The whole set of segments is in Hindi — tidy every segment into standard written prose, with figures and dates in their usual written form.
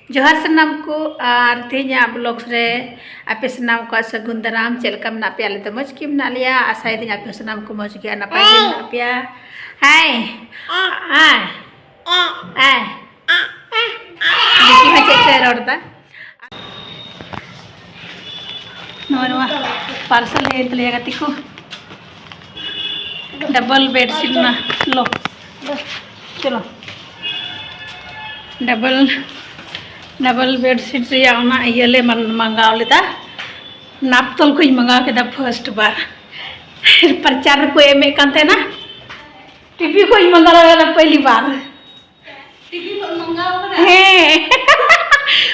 जोहार सनाम को और तेजा ब्लॉग्स रे आपे सनाम को सगुन दाराम चलका मना पे आले तो मज की मना लिया आशा दिन आपे सनाम को मज गया नपाय के मना पिया हाय हाय हाय देखी मचे से रोडता नोनवा पार्सल है तो लेगा तिको डबल बेडशीट ना लो चलो डबल बेडशीट ये मंगाव लेता नापतोल को मंगाव के फर्स्ट बार प्रचार को एमे कांते ना टीवी को मंगाव पहली बार टीवी को मंगाव हे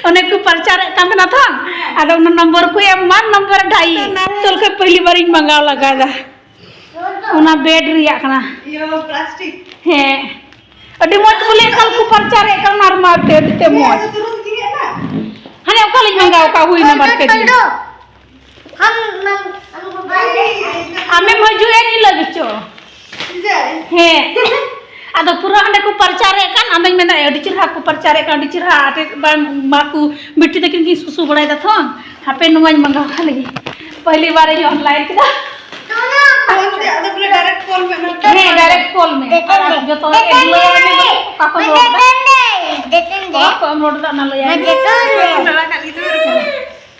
ओने को प्रचार कांते था आदो नंबर को एम मान नंबर 2.5 नापतोल के पहली बार मंगाव लगा दा ओना बेड रिया कना यो प्लास्टिक हे अड़ी मत बोले कल को प्रचार एकल मार मार दे देते मोज हने कल मंगाओ का हुई नंबर के दिन हम हमें मजुए नहीं लगचो हे आदो पूरा हने को प्रचार एकन हमें मेना अड़ी चिरहा को प्रचार एकन अड़ी चिरहा आटे माकू बिट्टी तकिन की सुसु बड़ाई दा थन हापे नुवाई मंगाओ खाली पहली बार ये ऑनलाइन किदा डायरेक्ट कॉल में डायरेक्ट कॉल में जो तो काको लोडा कम लोडा ना लो यार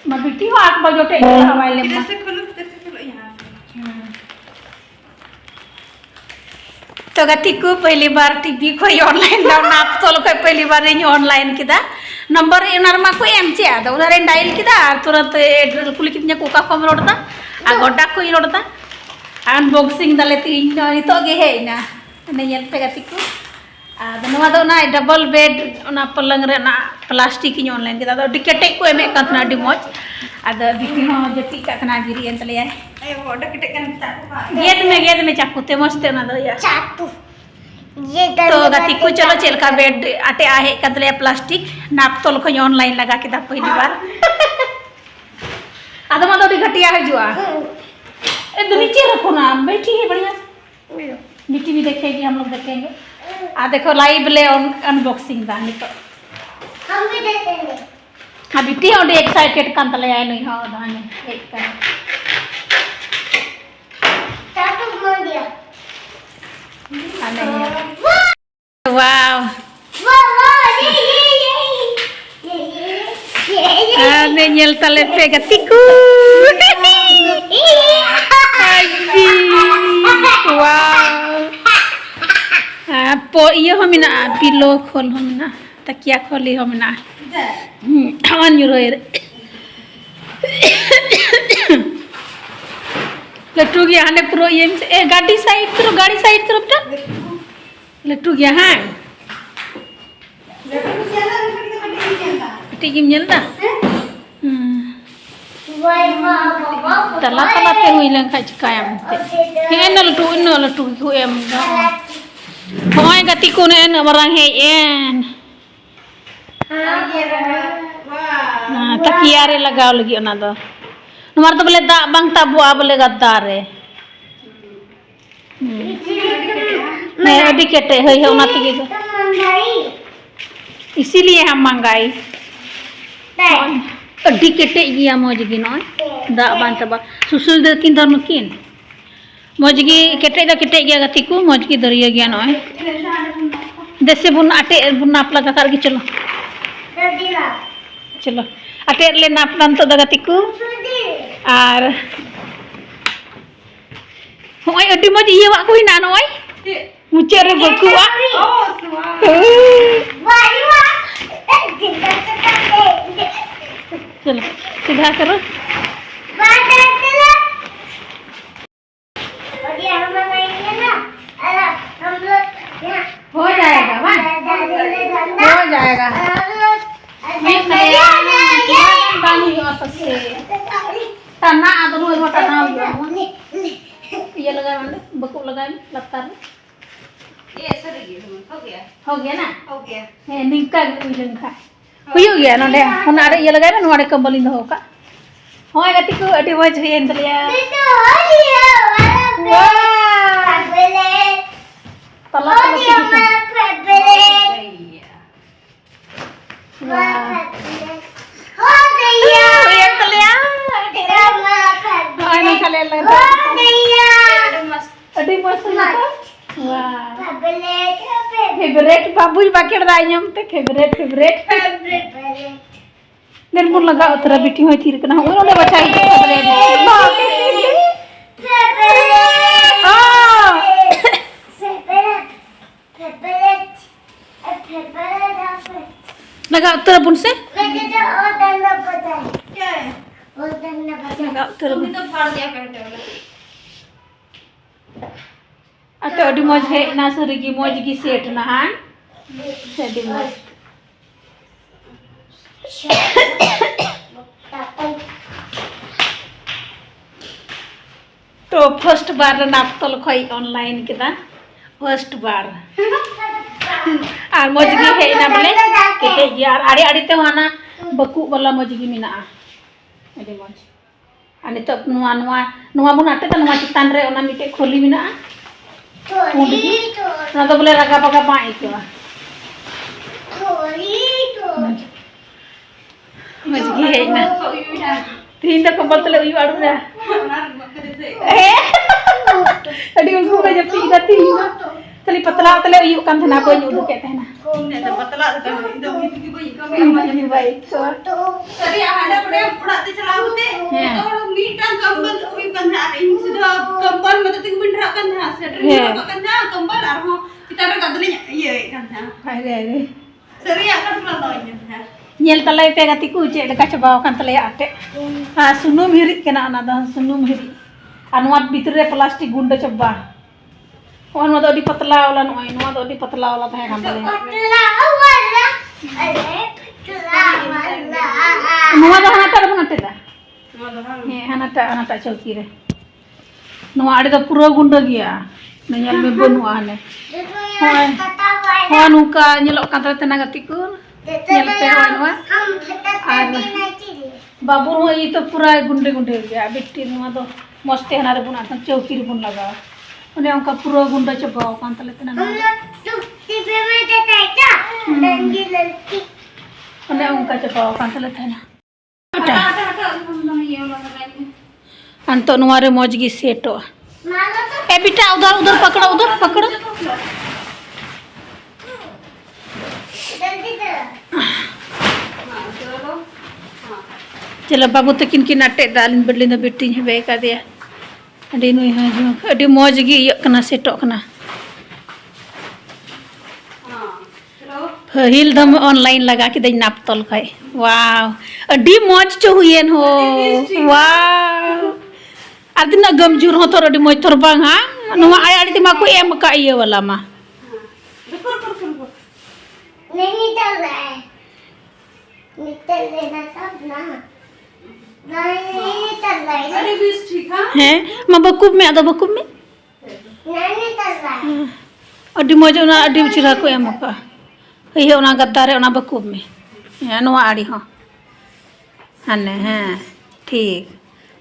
मैं बिटी हो 8 बजे उठे हवाई ले जैसे खोलो यहां तो गति को पहली बार टीवी को ऑनलाइन डाउन नापतोल को पहली बार इन ऑनलाइन किदा नंबर नरमा को एमचे आदा उधर डायल किदा तुरंत एड्रेस कुल कितने को का कम लोडता आ गोडा को लोडता अनबॉक्सिंग दले तीन नितो गे है ना ने येल पे गति को नवा दो ना डबल बेड ना पलंग रे ना प्लास्टिक इन ऑनलाइन के दादा टिकट को एमे कतना डी मौज आदा बिकी हो जति का कना गिरी एन तले ए ऑर्डर किटे कन चाकू गेद में चाकू ते मस्त ना दो या चाकू ये तो गति को चलो चल का बेड आटे आहे कतले प्लास्टिक नापतोल को ऑनलाइन लगा के दा पहली बार आदा मा दो घटिया है जुआ एकदम नीचे रखो ना बैठी है बढ़िया नीचे भी देखेगी हम लोग देखेंगे देखो लाइव ले अनबॉक्सिंग दा नहीं तो हम भी देखेंगे अभी टी और एक्साइटेड कान तले आए नहीं हो दाने एक का चाटू मार दिया वाव ये नेल तले पे गतिकू पो ये हो मिना पिलो खोल हो मिना तकिया खोली हो मिना हवन यूरोए लट्टू गया हने प्रो ये गाड़ी साइड करो बेटा लट्टू गया हां टीम जलदा तला ते हुई लं खा चिकायम ते हे न लट्टू को एम होय गति को ने बरंग हे एन तकिया रे लगाव लगी ओना दो नमार तो बोले दा बांग ताबुआ बोले गद्दा रे मैं अभी केटे है ओना तिगे इसीलिए हम मंगाई अड्डी केटे गया मौजगी नय दा बांग तबा सुसुल दे किन दर नकिन मौजगी केटे गया गति को मौजगी दरिया गया नय देसे बुन आटे बुन नाप लगा कर के चलो आटे ले नाप लान तो गति को और होय अड्डी मौज ये वा कोई ना नय मुचे रे बकुआ चलो सीधा करो हो जाएगा हो जाएगा तना आदनो मोटा ना ये लगा मैंने बकु लगा लगता है ये ऐसा हो गया ना है निका निका हुई गया नोडे होनारे ये लगा ना नोडे कंबल इन होका होय गति को अडी मज हुई एन तलिया तला खाले लगा अड़ी मस्त ना वाह फेवरेट बाबू बाकेड़ दाइम ते फेवरेट देर मुर लगा उतरा बिटी होई थीर कना ओने बचाई लगा उतरा बुन से लगा उतरा बुन तो फाड़ दिया करते वाला अतो अडी मौज है ना सरीगी मौज की सेट ना हां सेट मौज तो फर्स्ट बार नापतोल खोई ऑनलाइन किदा फर्स्ट बार और मौज की है ना बोले केते यार आड़े आड़े ते हाना बकु वाला मौज की मिना अडी मौज आने तो नुआ नुआ नुआ बुन आटे त नुआ चितान रे ओना मिटे खोली मिना ना तो बोले रगा पगा पाई के मज की है ना तीन तो कंबल तले उई वाडू ना अड़ी उनको का जब पीदा तीन तली पतला तले उई कान थना कोई उदु कहते हैं ना ने तो पतला तो इदो की कोई कम भाई तो सरी हाडा पड़े उड़ाते चलावते तो मीटा कंबल उई बंधा रही सीधा कंबल मत तिंग बिंडरा kan ha sedri kan ha कंबल और हो kita रे गदली ये kan ha अरे सरी आकर पलावnya ha nyel talai pe gati ku je leka coba kan talai ate ha sunum hirit kena ana da sunum hiri anuat bitre plastik gunda coba on ma di patla wala noi no di patla wala tah kan talai patla wala are patla wala no da hana tar bunate da he hana ta chauki re no ade da pura gunda gya nyel me bonu ane ho nuka nyelok kan talai tena gati ku nyel pe wanwa बाबू ये तो पूरा गुंडे गुंडे हो गया बिट्टी नुआ तो मस्ते हनारे बुना था चौकी रे बुन लगा उन्हें उनका पूरा गुंडा चबाओ कांत लेते ना तो टीवी में देता है क्या लंगी लड़की उन्हें उनका चबाओ कांत लेते ना अंतो नुआरे मौज की सेटो ए बेटा उधर उधर पकड़ो चलो बाबू तो किन नाटे दालिन बदली ना बेटी है बे का दिया अडी नुई है जो अडी मौज गी कना सेटो कना हिल दम ऑनलाइन लगा के दई नापतोल खाई वाव अडी मौज चो हुएन हो वाव आदिना गमजूर हो तो अडी मौज तोर बांग हां नुवा आय आडी मा को एम का ये वाला मा नहीं चल रहा है निकल लेना सब ना नहीं चल रहा है अरे बीस ठीक है मां बकुब में आदा बकुब में नहीं चल रहा है अडी मौज ना अडी चिरा को एम का ये ओना गद्दा रे ओना बकुब में या नुआ आड़ी हो हने हैं ठीक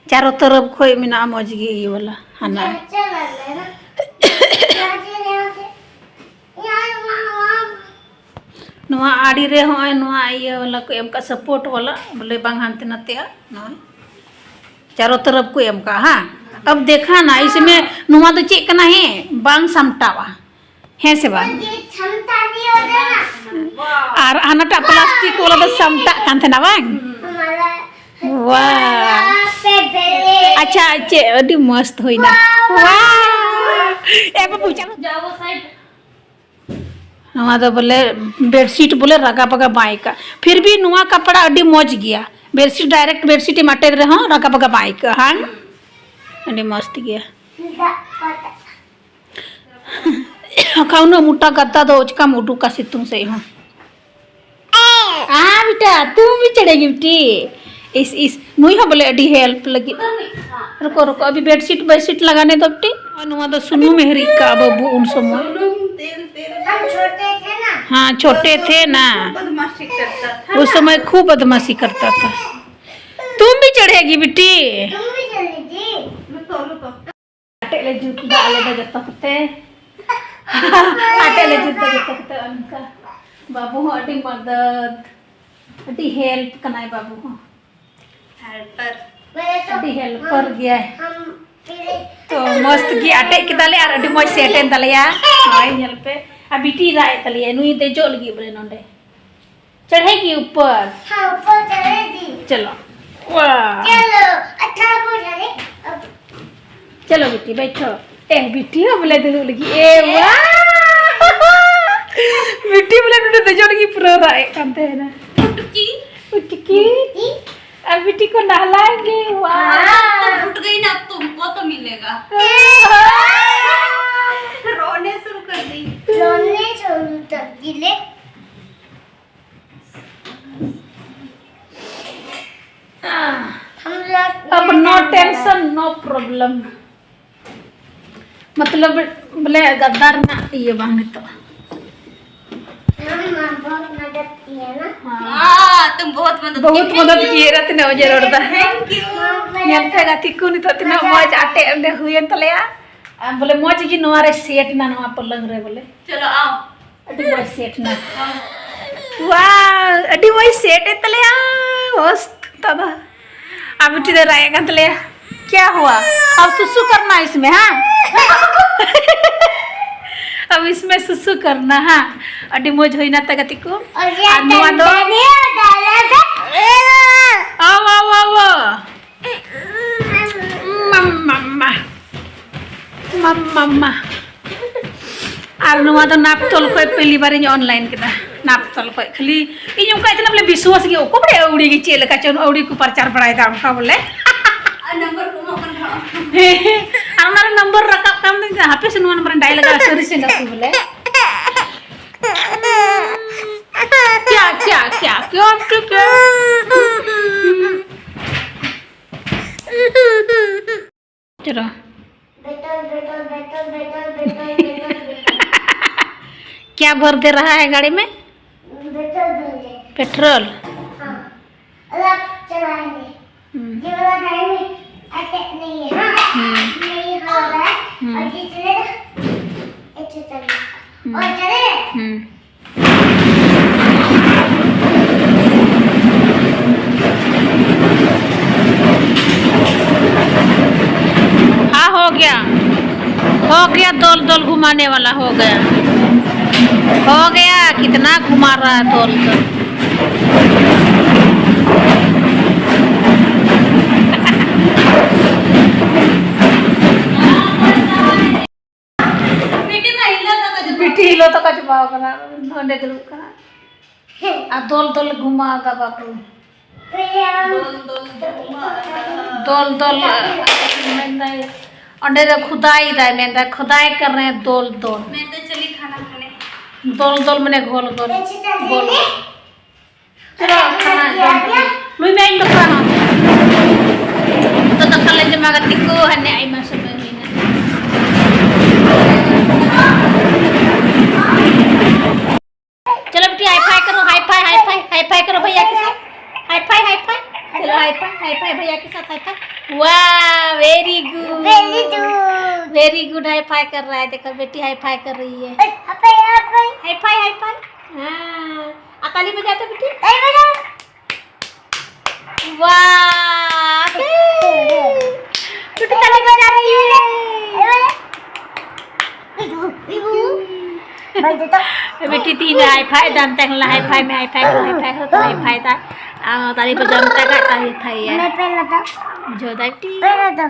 चारों तरफ खोई मिना मौज गी ये वाला हना नुआ आड़ी रे हो नुआ ये वाला को एम का सपोर्ट वाला बोले बांग हांते नते नुआ चारों तरफ को एम का हां अब देखा ना इसमें नुआ तो चेक करना है बांग समटावा है से बांग क्षमता नहीं हो ना और अनटा प्लास्टिक वाला तो समटा कांते ना बांग वाह अच्छा अच्छे अडी मस्त होई ना वाह ए बाबू चलो जाओ साइड नुआ तो बोले बेडशीट बोले रगा पगा बाई का फिर भी नुआ कपड़ा अडी मौज गया बेडशीट डायरेक्ट बेडशीट माटे रे हां रगा पगा बाई का हां अडी मस्त गया खाउनो मोटा गद्दा दो उसका मोटू का सितुं से हां बेटा तुम भी चढ़ेगी बेटी इस नुई हो बोले अडी हेल्प लगी रुको अभी बेडशीट लगाने दो बेटी नुआ तो सुनु मेहरी का बाबू उन समय हाँ छोटे थे ना बदमाशी करता था उस समय खूब बदमाशी करता था तुम भी चढ़ेगी बेटी तुम भी चढ़ेगी आटे ले जूत डाले दा जत्ता करते आटे ले जूत जत्ता करते उनका बाबू हो अटी मदद अटी हेल्प कनाई बाबू हो हेल्पर अभी हेल्पर गया है तो मस्त गी आटे की दाले और अभी मज सेटेन तलिया हाय नेल पे अभी टी राय तलिया नुई दे जो लगी बरे नोंडे चढ़ेगी ऊपर हाँ ऊपर चढ़ेगी चलो वाह चलो अच्छा चले चलो बेटी बैठो ए बेटी हो बोले दे लगी ए वाह बेटी बोले दे जो लगी पूरा राय कांते है ना उटकी अब बेटी को नहलाएंगे वाह तो फूट गई ना तुमको तो मिलेगा रोने शुरू कर दी रोने शुरू कर दी हम लोग अब नो टेंशन नो प्रॉब्लम मतलब बोले गद्दार ना ये बांगे तो बहुत मदद की है ना हाँ तुम बहुत मदद किए रहते ना मुझे रोड दा थैंक यू नेलते गाती को नि तो तिना मौज आटे अंदे हुएन तलेया बोले मौज की नवारे सेट ना नवा पलंग रे बोले चलो आओ अडी मौज सेट ना वाह अडी मौज सेट है तलेया मस्त दादा अब उठी दे राय का तलेया क्या हुआ अब सुसु करना इसमें हाँ अब इसमें सुसु करना हाँ अडी मौज होई ना तगती को और ये नुआ दो आओ आओ आओ मम्मा मम्मा और नुआ तो नापतोल को पहली बार इन ऑनलाइन किदा नापतोल को खाली इन उनका इतना बोले विश्वास के को बड़े उड़ी की चेल का चन उड़ी को प्रचार बढ़ाई था उनका बोले नंबर को अपन हमारा नंबर रखा काम नहीं था पे से नुआ नंबर डायल लगा सॉरी से नसी बोले क्या क्या क्या क्यों क्या चलो क्या भर दे रहा है गाड़ी में पेट्रोल अलग चलाएंगे ये वाला गाड़ी में ऐसे नहीं है नहीं हो रहा है और ये चलेगा ऐसे चलेगा और चले हाँ हो गया दोल दोल घुमाने वाला हो गया कितना घुमा रहा है दोल दोल बेटी हिलो तो कच बाव करा नोंडे दल करा आ दोल दोल घुमागा बाबू दोल दोल मेंदा अंडे दे खुदाई दा मेंदा खुदाई कर रहे हैं दोल दोल मैं तो चली खाना खाने दोल दोल मने गोल गोल गोल चलो खाना लुई में इंदो खाना तो तक ले जमा गति को हने आई मा सब नहीं चलो बेटी हाई फाई करो हाई फाई करो भैया के साथ हाई फाई चलो हाई फाई भैया के साथ हाई फाई वाह वेरी गुड हाई फाई कर रहा है देखो बेटी हाई फाई कर रही है हाई फाई हाँ ताली बजाते बेटी वाह बेटी ताली बजा रही है बेटी तीन हाई फाई जानते हैं हाई फाई में हाई फाई तो हाई फाई था ताली बजाता का ताली था ये जो दाटी